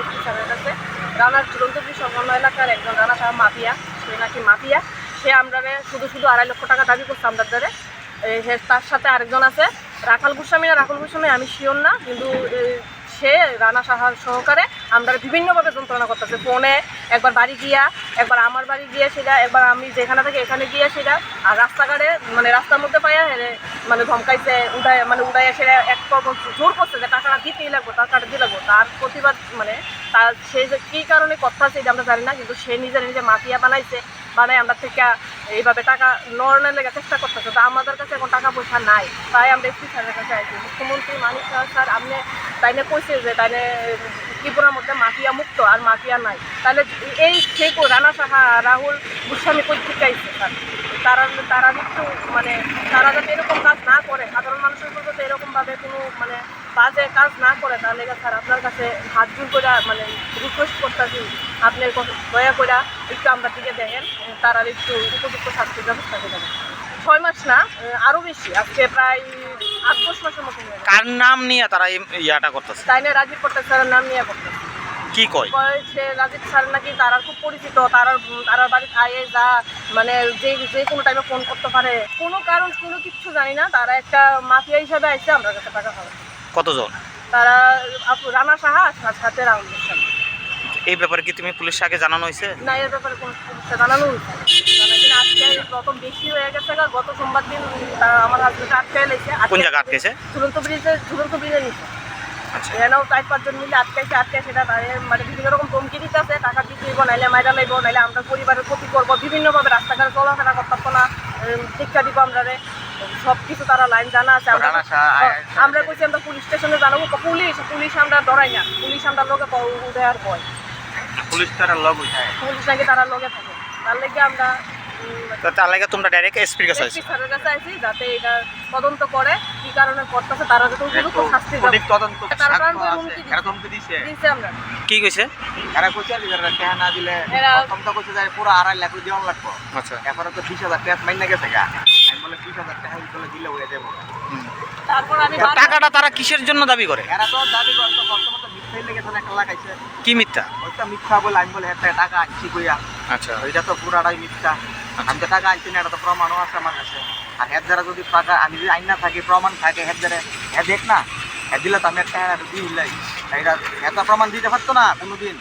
SP স্যারের কাছে। রানার ঝুলন্ত ব্রিজ সংলগ্ন এলাকার একজন রানা সাহা মাফিয়া, সে নাকি মাফিয়া, সে আমরা শুধু 2.5 লক্ষ টাকা দাবি করছে আমাদের দ্বারে। তার সাথে আরেকজন আছে রাখাল গোস্বামী না রাখাল গোস্বামী আমি শিওর না, কিন্তু সে রানা সাহার সহকারে আমরা বিভিন্নভাবে যন্ত্রণা করতেছে। ফোনে একবার বাড়ি গিয়া, একবার আমার বাড়ি গিয়ে সেটা, একবার আমি যেখানে থাকি এখানে গিয়ে সেটা, আর রাস্তাঘাটে মানে রাস্তার মধ্যে পাইয়া মানে ধমকাইছে, উড়াইয়া সেটা এক জোর করছে যে টাকাটা দিতেই লাগবো, টাকাটা দিয়ে লাগবো। তার প্রতিবাদ মানে তার সে যে কী কারণে কথা আছে এটা আমরা জানি না, কিন্তু সে নিজে মাফিয়া বানাইছে, বানাই আমরা থেকে এইভাবে টাকা নড়ানোর লেগে চেষ্টা করতেছে। তো আমাদের কাছে এখন টাকা পয়সা নাই, তাই আমরা এসপি স্যারের কাছে আইছি। মুখ্যমন্ত্রী মানিক সাহা স্যার আপনি তাইলে কইছে যে তাইলে ত্রিপুরার মধ্যে মাফিয়া মুক্ত আর মাফিয়া নাই, তাহলে এই সেই রানা সাহা রাহুল গোস্বামী কই থেকে আইছে স্যার? তারা একটু মানে তারা যাতে এরকম কাজ না করে, সাধারণ মানুষের উপর যাতে এরকমভাবে কোনো মানে বাজে কাজ না করে, তাহলে স্যার আপনার কাছে হাত জোর করে মানে রিকোয়েস্ট করতেছি, আপনি দয়া করে একটু আমরা দিকে দেখেন, তারা একটু উপযুক্ত শাস্তির ব্যবস্থা করে দেবেন। 6 মাস না আরও বেশি, আজকে প্রায় 8-10 মাসের মতো। কার নাম নিয়ে তারা ইয়াটা করতেছে? তাই না রাজীব পট্টাচার্য স্যারের নাম নিয়ে করতেছে। কি কয়? সে রাজীব স্যার নাকি তারা খুব পরিচিত, তারার বাড়িতে আয়ে যা মানে যে কোনো টাইমে ফোন করতে পারে, কোনো কারণ কোনো কিচ্ছু জানি না, তারা একটা মাফিয়া হিসাবে আসছে আমরা কাছে টাকা খাবে। কতজন? তারা রানা সাহা সাথে রাহুল গোস্বামী। এই ব্যাপারে কি তুমি পুলিশ আগে জানানো হয়েছে? না, এর ব্যাপারে কোনো সমস্যা জানানো হয়েছে না, কিন্তু আজকে প্রথম বেশি হয়ে গেছে। গত সোমবার দিন আমার হাজবেন্ডকে আটকে এলেছে। কোন জায়গা আটকেছে? ঝুলন্ত ব্রিজের নিচে। আচ্ছা, এখানেও 4-5 জন মিলে আটকে সেটা মানে বিভিন্ন রকম ধমকি দিতে আছে, টাকা দিতে হইব, নাইলে মাইরা লাইব, নাইলে আমরা পরিবারের ক্ষতি করবো, বিভিন্নভাবে রাস্তাঘাটে চলাফেরা করতে না, শিক্ষা দিব আমরা সব কিছু তারা লাইন জানা আছে। আমরা কইছি আমরা পুলিশ স্টেশনে জানাবো, পুলিশ আমরা ডরাই না, পুলিশ আমরা লোকে উঠে আর ভয়, পুলিশ তারা লগ উঠায়, পুলিশ নাকি তারা লগে থাকে, তার লেগে আমরা তার লাগে তোমরা ডাইরেক্ট এসপির কাছে আইছো? স্যারের কাছে আইছি যাতে এটা তদন্ত করে, কি কারণে করতেছে, তারা যাতে উপযুক্ত শাস্তি দেয়। তদন্ত দিছে আমরা। কি কইছে? এরা কইছে যে এরা টাকা না দিলে প্রথম তো কইছে যে পুরো 2.5 লাখ দেওয়া লাগবে। আচ্ছা, এরপরে তো 20,000 টাকা মাইনে গেছে গা। আমি বলে 20,000 টাকা বলে দিলে হয়ে যাবে। তারপর আমি টাকাটা তারা কিসের জন্য দাবি করে? এরা তো দাবি করতো প্রথমত মিথ্যা লেগে তো একটা লাগাইছে। কি মিথ্যা? ওইটা মিথ্যা বলে আমি বলে একটা টাকা আনছি কইয়া। আচ্ছা, ওইটা তো পুরাটাই মিথ্যা। আমি তো টাকা আনছি না, এটা তো প্রমাণও আছে আমার কাছে। আর এর দ্বারা যদি টাকা আমি যদি আইন না থাকি, প্রমাণ থাকে এর দ্বারা দেখ না, দিলে তো আমি একটা টাকা দিয়ে দিলাই। এটা এত প্রমাণ দিতে পারতো না কোনোদিন,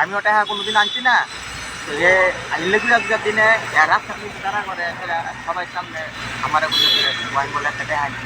আমিও টাকা কোনোদিন আনছি না। এ আইলেগুলো আজকের দিনে রাস্তা তারা করে সবাই সামনে আমার বলে একটা টাকা আনছি।